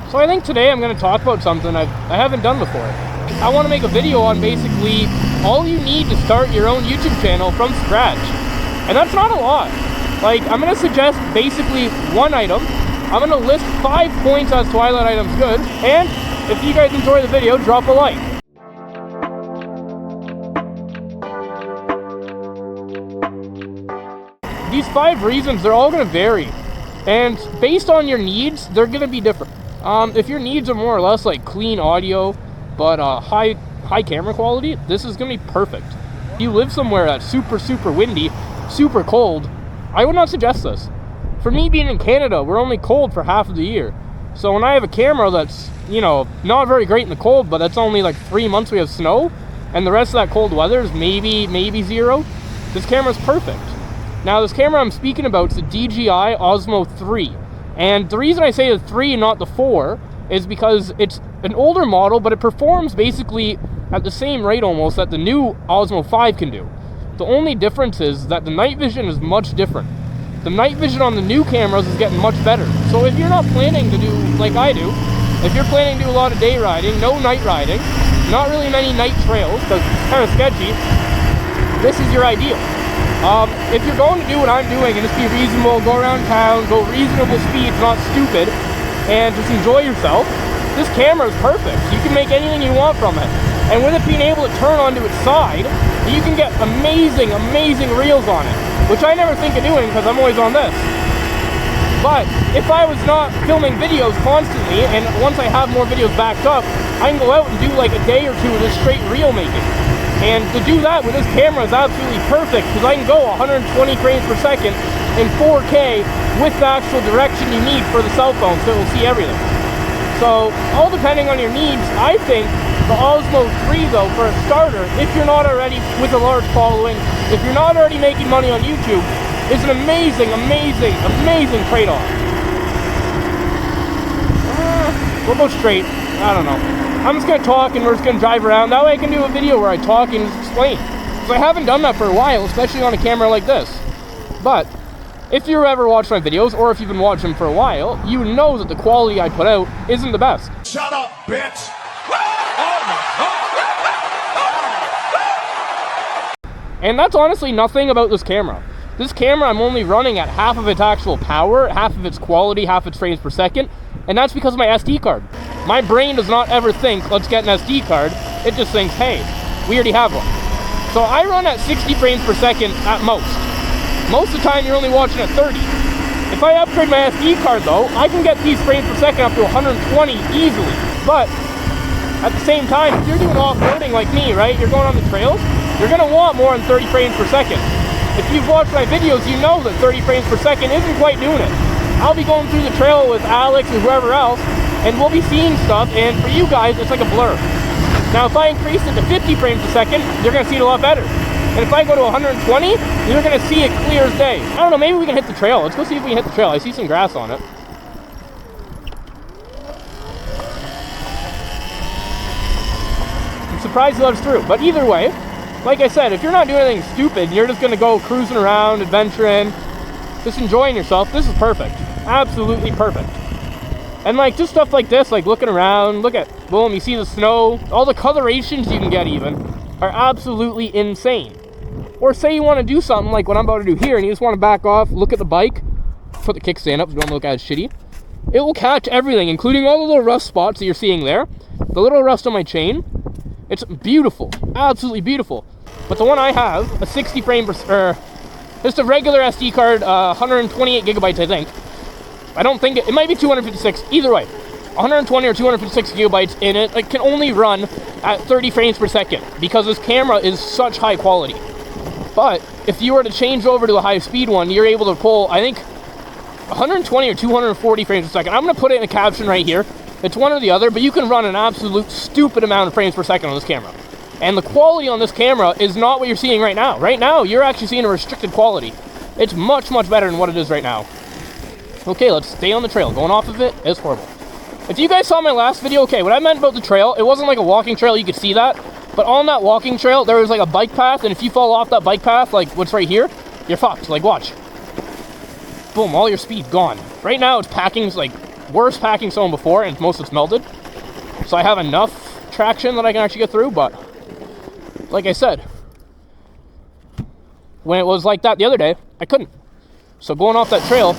So I think today I'm going to talk about something I haven't done before. I want to make a video on basically all you need to start your own YouTube channel from scratch. And that's not a lot. Like, I'm going to suggest basically one item. I'm going to list 5 points as to why that item's good. And if you guys enjoy the video, drop a like. These 5 reasons, they're all going to vary. And based on your needs, they're going to be different. If your needs are more or less like clean audio, but high camera quality, this is going to be perfect. If you live somewhere that's super windy, super cold, I would not suggest this. For me, being in Canada, we're only cold for half of the year. So when I have a camera that's, you know, not very great in the cold, but that's only like 3 months we have snow, and the rest of that cold weather is maybe 0, this camera's perfect. Now, this camera I'm speaking about is the DJI Osmo 3. And the reason I say the 3 and not the 4 is because it's an older model, but it performs basically at the same rate almost that the new Osmo 5 can do. The only difference is that the night vision is much different. The night vision on the new cameras is getting much better. So if you're not planning to do like I do, if you're planning to do a lot of day riding, no night riding, not really many night trails because it's kind of sketchy, this is your ideal. If you're going to do what I'm doing and just be reasonable, go around town, go reasonable speeds, not stupid, and just enjoy yourself, this camera is perfect. You can make anything you want from it. And with it being able to turn onto its side, you can get amazing reels on it, which I never think of doing because I'm always on this. But if I was not filming videos constantly, and once I have more videos backed up, I can go out and do like a day or two of just straight reel making. And to do that with this camera is absolutely perfect because I can go 120 frames per second in 4K with the actual direction you need for the cell phone so it will see everything. So, all depending on your needs, I think the Osmo 3 though, for a starter, if you're not already with a large following, if you're not already making money on YouTube, is an amazing trade-off. We'll go straight. I don't know. I'm just going to talk and we're just going to drive around. That way I can do a video where I talk and just explain. So I haven't done that for a while, especially on a camera like this. But if you ever watch my videos, or if you've been watching them for a while, you know that the quality I put out isn't the best. Shut up, bitch! And that's honestly nothing about this camera. This camera I'm only running at half of its actual power, half of its quality, half its frames per second, and that's because of my SD card. My brain does not ever think, let's get an SD card. It just thinks, hey, we already have one. So I run at 60 frames per second at most. Most of the time, you're only watching at 30. If I upgrade my SD card, though, I can get these frames per second up to 120 easily. But at the same time, if you're doing off-roading like me, right, you're going on the trails, you're going to want more than 30 frames per second. If you've watched my videos, you know that 30 frames per second isn't quite doing it. I'll be going through the trail with Alex and whoever else, and we'll be seeing stuff, and for you guys, it's like a blur. Now, if I increase it to 50 frames per second, you're going to see it a lot better. And if I go to 120, you're going to see it clear as day. I don't know, maybe we can hit the trail. Let's go see if we can hit the trail. I see some grass on it. I'm surprised it let us through. But either way, like I said, if you're not doing anything stupid, you're just going to go cruising around, adventuring, just enjoying yourself, this is perfect. Absolutely perfect. And like just stuff like this, like looking around, look at, boom, you see the snow, all the colorations you can get even are absolutely insane. Or say you want to do something like what I'm about to do here and you just want to back off, look at the bike, put the kickstand up so you don't look as shitty. It will catch everything, including all the little rust spots that you're seeing there. The little rust on my chain, it's beautiful, absolutely beautiful. But the one I have, a 60 frame per, just a regular SD card, 128 gigabytes I think. I don't think it might be 256, either way. 120 or 256 gigabytes in it, it can only run at 30 frames per second because this camera is such high quality. But if you were to change over to a high speed one, you're able to pull, I think, 120 or 240 frames per second. I'm going to put it in a caption right here. It's one or the other, but you can run an absolute stupid amount of frames per second on this camera. And the quality on this camera is not what you're seeing right now. Right now, you're actually seeing a restricted quality. It's much better than what it is right now. Okay, let's stay on the trail. Going off of it is horrible. If you guys saw my last video, okay, what I meant about the trail, it wasn't like a walking trail, you could see that. But on that walking trail, there was like a bike path, and if you fall off that bike path, like what's right here, you're fucked. Like, watch. Boom, all your speed gone. Right now, it's packing like worse packing stone before, and most of it's melted. So I have enough traction that I can actually get through, but like I said, when it was like that the other day, I couldn't. So going off that trail,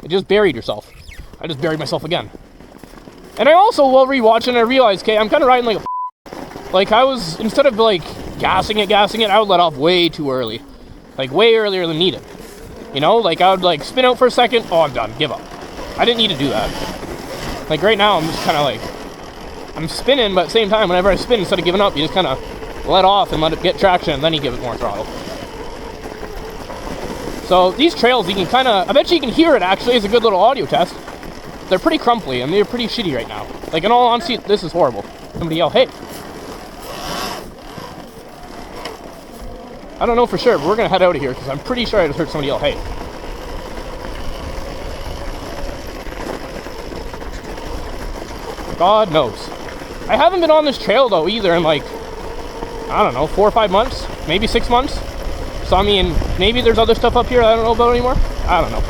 it just buried yourself. I just buried myself again. And I also, while rewatching, I realized, okay, I'm kind of riding like a like I was, instead of like gassing it, I would let off way too early. Like way earlier than needed. You know, like I would like spin out for a second, oh, I'm done, give up. I didn't need to do that. Like right now, I'm just kind of like, I'm spinning, but at the same time, whenever I spin, instead of giving up, you just kind of let off and let it get traction, and then you give it more throttle. So these trails, you can kind of, I bet you can hear it actually as a good little audio test. They're pretty crumply, and they're pretty shitty right now. Like in all honesty, this is horrible. Somebody yell, hey. I don't know for sure, but we're going to head out of here, because I'm pretty sure I just heard somebody yell, hey. God knows. I haven't been on this trail, though, either in like, I don't know, 4 or 5 months, maybe 6 months. So, I mean, maybe there's other stuff up here I don't know about anymore. I don't know.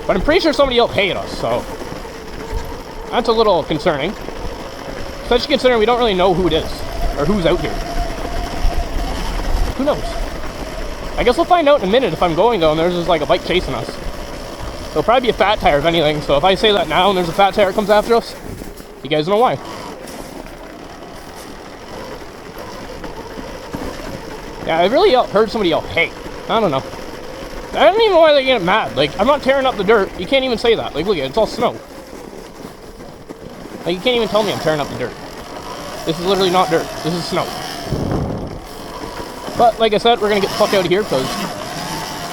But I'm pretty sure somebody else paid us, so that's a little concerning. Especially considering we don't really know who it is, or who's out here. Who knows? I guess we'll find out in a minute if I'm going, though, and there's just like a bike chasing us. It'll probably be a fat tire, if anything, so if I say that now and there's a fat tire that comes after us, you guys know why. Yeah, I really heard somebody yell, hey. I don't know. I don't even know why they get mad. Like, I'm not tearing up the dirt. You can't even say that. Like, look at it. It's all snow. Like, you can't even tell me I'm tearing up the dirt. This is literally not dirt. This is snow. But, like I said, we're going to get the fuck out of here because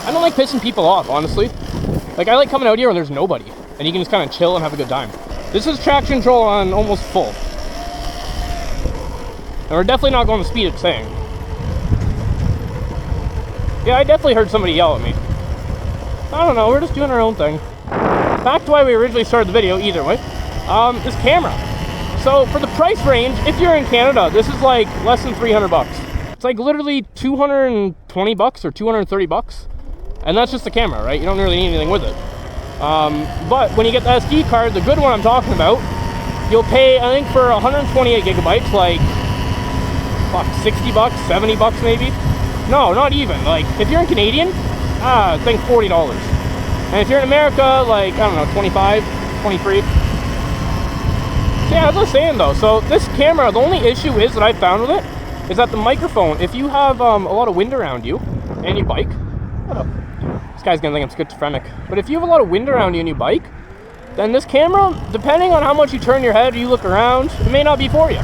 I don't like pissing people off, honestly. Like, I like coming out here when there's nobody. And you can just kind of chill and have a good time. This is traction control on almost full. And we're definitely not going the speed it's saying. Yeah, I definitely heard somebody yell at me. I don't know, we're just doing our own thing. Back to why we originally started the video, either way. This camera. So, for the price range, if you're in Canada, this is like less than 300 bucks. It's like literally 220 bucks or 230 bucks. And that's just the camera, right? You don't really need anything with it. But when you get the SD card, the good one I'm talking about, you'll pay, I think for 128 gigabytes, like, fuck, 60 bucks, 70 bucks maybe? No, not even. Like, if you're in Canadian, I think $40. And if you're in America, like, I don't know, 25, 23. So yeah, as I was saying though, so this camera, the only issue is that I found with it is that the microphone, if you have a lot of wind around you and you bike, what up? This guy's gonna think I'm schizophrenic. But if you have a lot of wind around you and you bike, then this camera, depending on how much you turn your head or you look around, it may not be for you.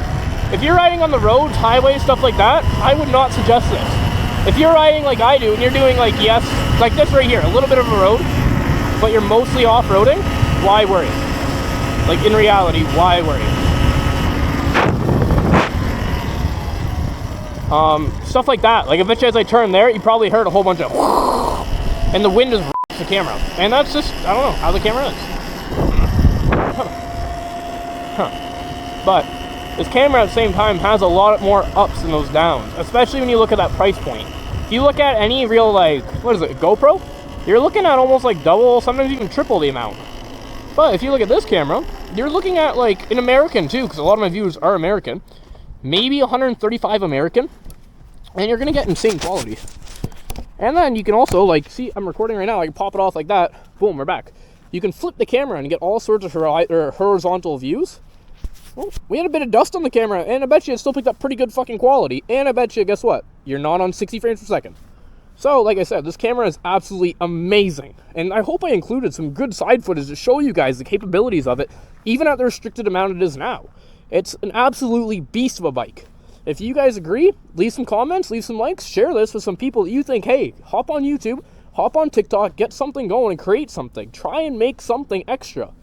If you're riding on the roads, highways, stuff like that, I would not suggest this. If you're riding like I do and you're doing like, yes, like this right here, a little bit of a road, but you're mostly off-roading, why worry? Like in reality, why worry? Stuff like that. Like I bet you as I turn there, you probably heard a whole bunch of and the wind is the camera. And that's just, I don't know how the camera is. But this camera at the same time has a lot more ups than those downs, especially when you look at that price point. If you look at any real, like, what is it, GoPro? You're looking at almost like double, sometimes even triple the amount. But if you look at this camera, you're looking at like an American too, because a lot of my viewers are American. Maybe 135 American. And you're going to get insane quality. And then you can also, like, see, I'm recording right now. I can pop it off like that. Boom, we're back. You can flip the camera and get all sorts of horizontal views. Well, we had a bit of dust on the camera, and I bet you it still picked up pretty good fucking quality. And I bet you, guess what? You're not on 60 frames per second. So, like I said, this camera is absolutely amazing. And I hope I included some good side footage to show you guys the capabilities of it, even at the restricted amount it is now. It's an absolutely beast of a bike. If you guys agree, leave some comments, leave some likes, share this with some people that you think, hey, hop on YouTube, hop on TikTok, get something going and create something. Try and make something extra.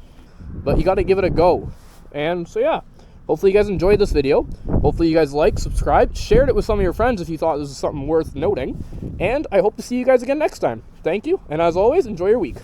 But you got to give it a go. And so yeah, hopefully you guys enjoyed this video. Hopefully you guys liked, subscribed, shared it with some of your friends if you thought this was something worth noting. And I hope to see you guys again next time. Thank you, and as always, enjoy your week.